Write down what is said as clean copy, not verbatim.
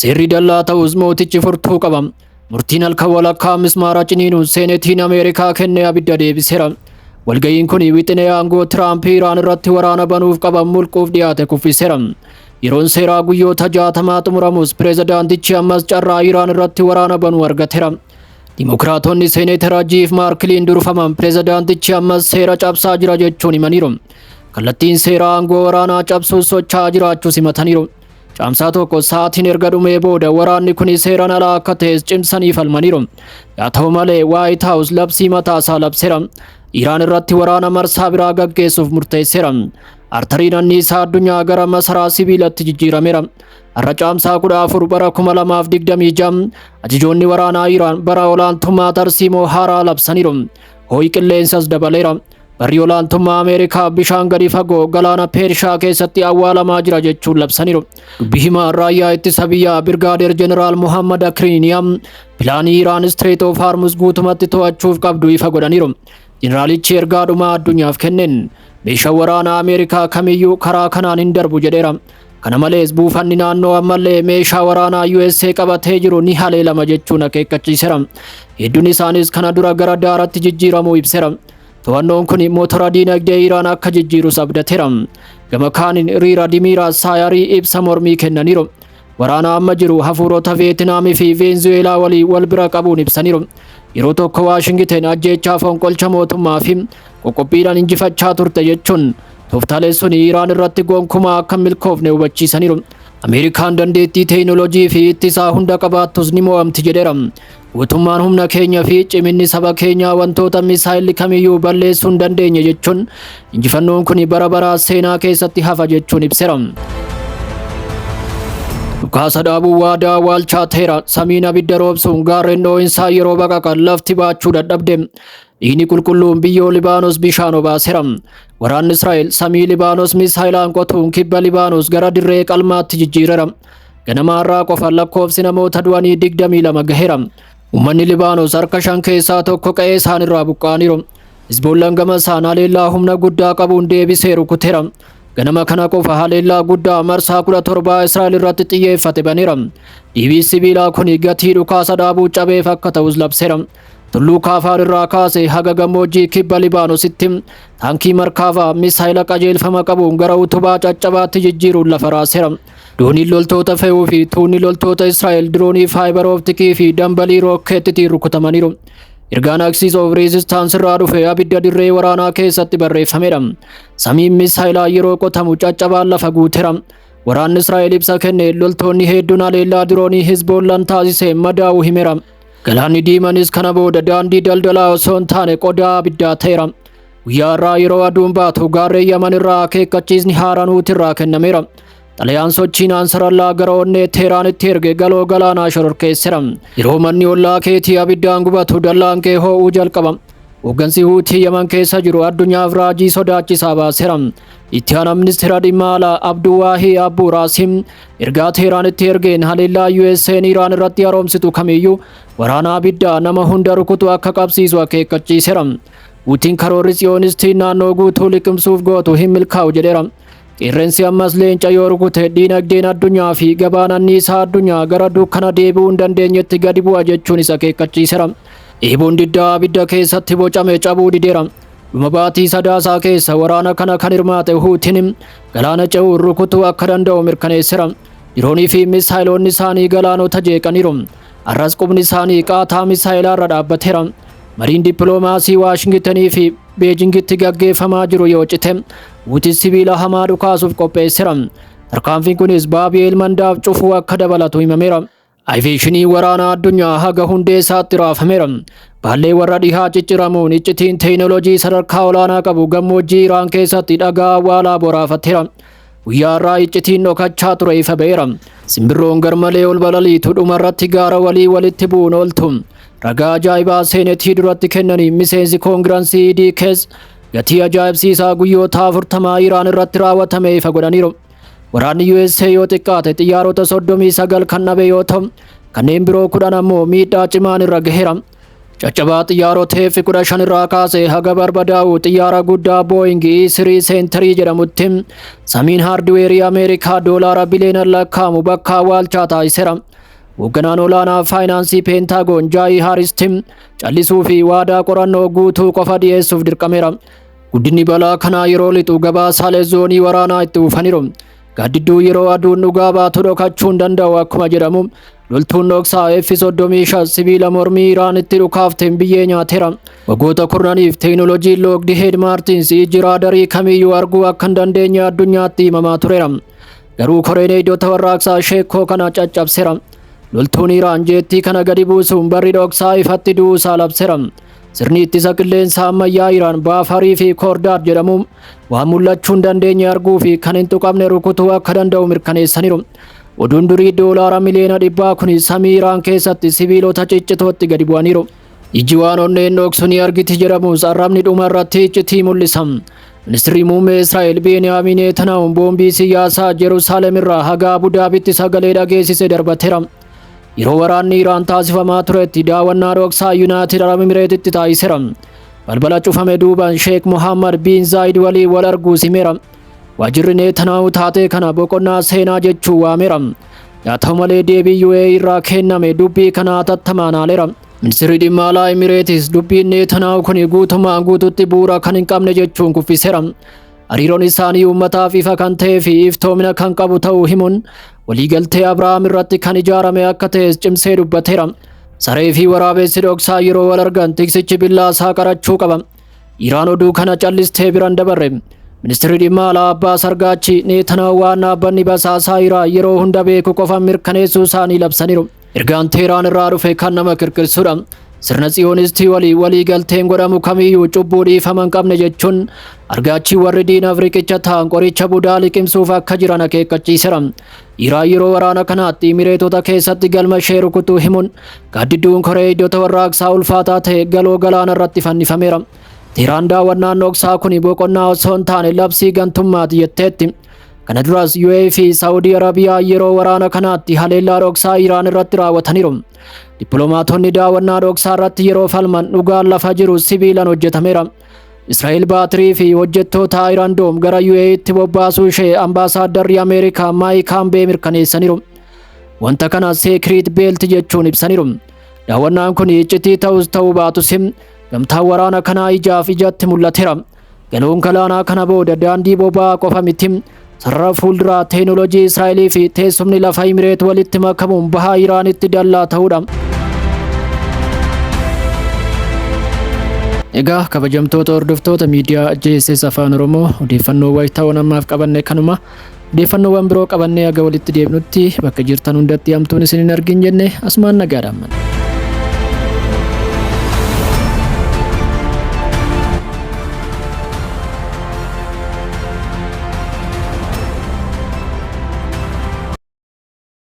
Seerri dallaa ta'us mootichi furtuu qaba. Murtiin halkan walakkaa mismaara ciniinuun seenetiin Ameerikaa kennee abidda deebiseera. Walga'iin kun wixinee aangoo Tiraamp Iraan irratti waraana banuuf qaban mulquuf dhiyaate kuffiseera. Yeroon seeraa guyyoota 60 xumuramus pireezidaantichi ammas carraa Iraan irratti waraana banuu argateera. Dimokiraatonni seeneetara Jiif Maarkiliin durfaman pireezidaantichi ammas seera cabsaa jira jechuun himaniiru. Kallattiin seeraa aangoo waraanaa cabsuus socho'aa jiraachuu himataniiru. Caamsaa tokko sa'aatiin erga dhumee booda waraanni kun seeraan alaa akka ta'es cimsanii falmaniiru. Haa ta'u malee White House labsii mataasaa labseera. Iraan irratti waraana marsaa biraa gaggeessuuf murteesseera. Artariin anniisaa addunyaa gara masaraa sibiilatti jijjiirameera. Har'a caamsaa 14 bara 2026 ajajoonni waraanaa Iraan bara olaantummaa tarsiimoo haaraa labsaniiru. Hoo'i qilleensas dabaleera. Barri olaantummaa Ameerikaa bishaan gadi fagoo galaana Peershaa keessatti awwaalamaa jira jechuun labsaniiru. Dubbii himaa raayyaa ittisa biyyaa Birgaadeer Jeneraal Muhammad Akriiniyam pilaanii Iraan Strait of Hormuz guutumatti to'achuuf qabdu ifa godhaniiru. Jeneraalichi ergaadhumaa addunyaaf kenneen meeshaa waraanaa Ameerikaa kamiyyuu karaa kanaan hin darbu jedheera. Kana malees buufanni naannoo ammallee meeshaa waraanaa USA qabatee jiru ni haleelama jechuun akeekkachiiseera. Hedduun isaanis kana dura gara daaraatti jijjiiramuu ibseera. To'annoon kun mootora diinagdee Iraan akka jijjiirus abdateera. Gama kaaniin Riira Dimiira Saayarii ibsa mormii kennaniiru. Waraana amma jiru hafuurota Veetinaamii fi Veenzuweelaa walii wal bira qabuun ibsaniiru. Yeroo tokko Waashingiten ajjeechaa fonqolcha mootummaa fi qoqqobbiidhaan injifachaa turte jechuun tooftaaleen sun Iraan irratti gonkumaa akka milkoofne hubachiisaniiru. Ameerikaan dandeettii teekinooloojii fi ittisaa hunda qabaattus ni mo'amti jedheera. Mootummaan humna keenya fi ciminni saba keenyaa wantoota misaayilli kamiyyuu balleessuu hin dandeenye jechuun injifannoon kun bara baraa seenaa keessatti hafa jechuun ibseera. Dhukaasa dhaabuu waadaa waalchaa ta'eera. Samiin abidda roobsuun gaarreen dhoo'insaa yeroo baqaqan lafti baachuu dadhabde. Dhiigni qulqulluun biyyoo Libaanos bishaan obaaseera. Waraanni Israa'el samii Libaanos misaayilaan qotuun kibba Libaanos gara dirree qalmaatti jijjiireera. Ganama har'aa qofa lakkoofsi namoota du'anii 22 gaheera. Uummanni Libaanos harka 5 keessaa tokko qe'ee isaanirraa buqqa'aniiru. Hizboollaan gama isaan haleellaa humna guddaa qabuun deebisee rukuteera. Ganama kana qofa haleellaa guddaa marsaa 17 Israa'el irratti xiyyeeffate baneera. Dhiibii sibiilaa kun gatii dhukaasa dhaabuu cabeef akka ta'us labseera. Tulluu Kaafaar irraa kaasee haga gammoojjii kibba Libaanositti taankii markaafaa misaayila qajeelfama qabuun gara utubaa caccabaatti jijjiiruun lafa raaseera. Dooniin loltoota fe'uu fi tuunni loltoota Israa'el diroonii faayibar ooptikii fi dambalii rookeettiitiin rukutamaniiru. Ergaan Axis of Resistance irraa dhufe abidda dirree waraanaa keessatti barreeffameera. Samiin misaayilaa yeroo qotamu caccabaan lafa guuteera. Waraanni Israa'el ibsa kenne loltoonni hedduun haleellaa diroonii Hizboollaan taasisee madaa'uu himeera. Galaanni Diimanis kana booda daandii daldalaa osoo hin taane qodaa abiddaa ta'eera. Guyyaa irraa yeroo aduun baatu gaarreen Yaman irraa akeekkachiisni haaraan irraa kennameera. Xalayaan sochiin ansarallaa gara onnee Teeraanitti erge galoo galaanaa shororkeesseera. Yeroo manni ollaa keetii abiddaan gubatu dallaan kee hoo'uu jalqaba. Hooggansi Huutii Yaman keessa jiru addunyaaf raajii sodaachisaa baaseera. Itti aanaa ministeera dhimma alaa Abduwaahii Abbuu Raasim ergaa Teeraanitti ergeen haleellaa USA'n Iraan irratti haroomsitu kamiyyuu waraana abiddaa nama hunda rukutu akka qabsiisu akeekkachiiseera. Huutiin karoorri Tsiyoonisti naannoo guutuu liqimsuuf gootu hin milkaa'u jedheera. Qeerransi ammas leenca yoo rukute diinagdeen addunyaa fi gabaan anniisaa addunyaa gara dukkana deebi'uu hin dandeenyetti gadi bu'a jechuun isa akeekkachiiseera. Eeboon diddaa abidda keessatti bocame cabuu dideera. Dhuma baatii sadaasaa keessa waraana kana kan hirmaate Huutiin galaana ce'uun rukutuu akka danda'u mirkaneesseera. Diroonii fi misaayiloonni isaanii galaanota jeeqaniiru. Har'as qubni isaanii qaataa misaayilaarra dhaabbateera. Mariin dippiloomaasii Waashingitenii fi Beejingitti gaggeeffamaa jiru yoo cite Huutiin sibiila hamaa dhukaasuuf qopheesseera. Tarkaanfiin kunis Baabi'eel Mandaaf cufuu akka dabalatu himameera. Aviyeeshinii waraanaa addunyaa haga hundee isaatti raafameera. Baallee warra dhihaa cicciramuun iccitiin teekinooloojii sadarkaa olaanaa qabu gammoojjii Iraan keessatti dhagaa awwaalaa boraafateera. Guyyaa irraa iccitiin dhokachaa ture ifa ba'eera. Simbirroon garmalee ol balaliitu dhumarratti gaara walii walitti bu'uun ooltu. Ragaa ajaa'ibaa seenetii duratti kennanii miseensi koongiraansii DKs gatii ajaa'ibsiisaa guyyoota 40 Iraan irratti raawwatame ifa godhaniiru. Waraanni USA yoo xiqqaate xiyyaarota 39 kan dhabe yoo ta'u kanneen biroo 10 ammoo miidhaa cimaan irra gaheera. Caccabaa xiyyaarota F-15 irraa kaasee haga barbadaa'u xiyyaara guddaa Boeing E373 jedhamutti samiin haardweerii Ameerikaa doolaara biliyoona lakkaa'amu bakka awwaalchaa taasiseera. Hoogganaan olaanaa faayinaansii peentaagoon Jaayi Haaristim callisuu fi waadaa qorannoo guutuu qofa dhiyeessuuf dirqameera. Guddinni balaa kanaa yeroo lixu gabaasaalee zoonii waraanaa itti ufaniiru. Gaaddidduu yeroo aduun dhugaa baatu dhokachuu hin danda'u akkuma jedhamu. Loltuun dhoksaa F-35 sibiila mormii Iraanitti dhukaafteen biyyee nyaateera. Waggoota kurnaniif teekinooloojiin Lockheed Martin ijji raadarii kamiyyuu arguu akka hin dandeenye addunyaatti himamaa tureera. Garuu Koreen eegdota warraaqsaa sheekoo kana caccabseera. Loltuun Iraan jeettii kana gadi buusuun barri dhoksaa ifatti du'uusaa labseera. Sirni ittisa qilleensaa ammayyaa Iraan Baafarii fi Koordaar jedhamu waan mul'achuu hin dandeenye arguu fi kan hin tuqamne rukutuu akka danda'u mirkaneessaniiru. Oduun durii doolaara miliyoona 100 kun samii Iraan keessatti sibiilota ciccitootti gadi bu'aniiru. Ijji waan onneen dhoksu ni argiti jedhamus arrabni dhuma irratti iccitii mul'isa. Ministeerri muummee Israa'el Beniyaamin Netanyaa'u boombii siyaasaa Yerusaalem irraa haga Abudaabitti sagalee dhageessise darbateera. Yeroo waraanni Iraan taasifamaa turetti daawwannaa dhoksaa Yuunaayitid Arab Imireetitti taasiseera. Balbala cufame duubaan Sheek Mohammed bin Zaayid walii wal arguu simeera. Waajjirri Netanyaa'u taatee kana boqonnaa seenaa jechuu waameera. Yaa ta'u malee deebii UAE irraa kenname dubbii kana hatattamaan haaleera. Ministeerri dhimma alaa Imireetis dubbiin Netanyaa'u kun guutumaan guututti bu'uura kan hin qabne jechuun kuffiseera. Hariiroon isaanii uummataaf ifa kan ta'ee fi iftoomina kan qabu ta'uu himuun waliigaltee Abrahaam irratti kan ijaarame akka ta'es cimsee dubbateera. Saree fi waraabessi dhoksaa yeroo wal argan tiksichi billaasaa qarachuu qaba. Iraan oduu kana callistee biraan dabarre. Ministeerri dhimma alaa Abbaas Argaachi Netanyaa'u waan dhaabbanni basaasaa Iraan yeroo hunda beeku qofa mirkaneessuu isaanii labsaniiru. Ergaan Teheraan irraa dhufe kan nama kirkirsudha. Sirna Tsiyoonistii walii galteen godhamu kamiyyuu cubbuu dhiifama hin qabne jechuun Argaachi warri diinaaf riqicha ta'an qoricha budaa liqimsuuf akka jiran akeekkachiiseera. Iraan yeroo waraana kanaatti Imireetota keessatti galma ishee rukutuu himuun gaaddidduun Koree eegdota warraaqsaa ulfaataa ta'e galoo galaana irratti fannifameera. Teheraan daawwannaan dhoksaa kun boqonnaa osoo hin taane labsii gantummaati jetteetti. Kana duras UAE fi Saawudii Arabiyaa yeroo waraana kanaatti haleellaa dhoksaa Iraan irratti raawwataniiru. Dippiloomaatonni daawwannaa dhoksaa irratti yeroo falman dhugaan lafa jiru sibiilaan hojjetameera. Israa'el baatirii fi hojjettoota Iraan Doom gara UAEtti bobbaasuu ishee ambaasaadarri Ameerikaa Maayik Haambee mirkaneessaniiru. Wanta kana seekiriit beelti jechuun ibsaniiru. Daawwannaan kun iccitii ta'uu baatus gamtaan waraana kanaa ijaaf ijatti mul'ateera. Galoon galaanaa kana booda daandii boba'aa qofa miti. Sarara fuulduraa teekinooloojii Israa'elii fi teessumni lafa Imireet walitti makamuun bahaa Iraanitti dallaa ta'uudha. Egaa kabajamtoota hordoftoota miidiyaa JSS Afaan Oromoo odeeffannoo wayitaawwan ammaaf qabanne kanuma. Odeeffannoowwan biroo qabannee aga walitti deebinutti bakka jirtan hundatti hamtuun isin hin argin jenne asumaan nagaadhaan.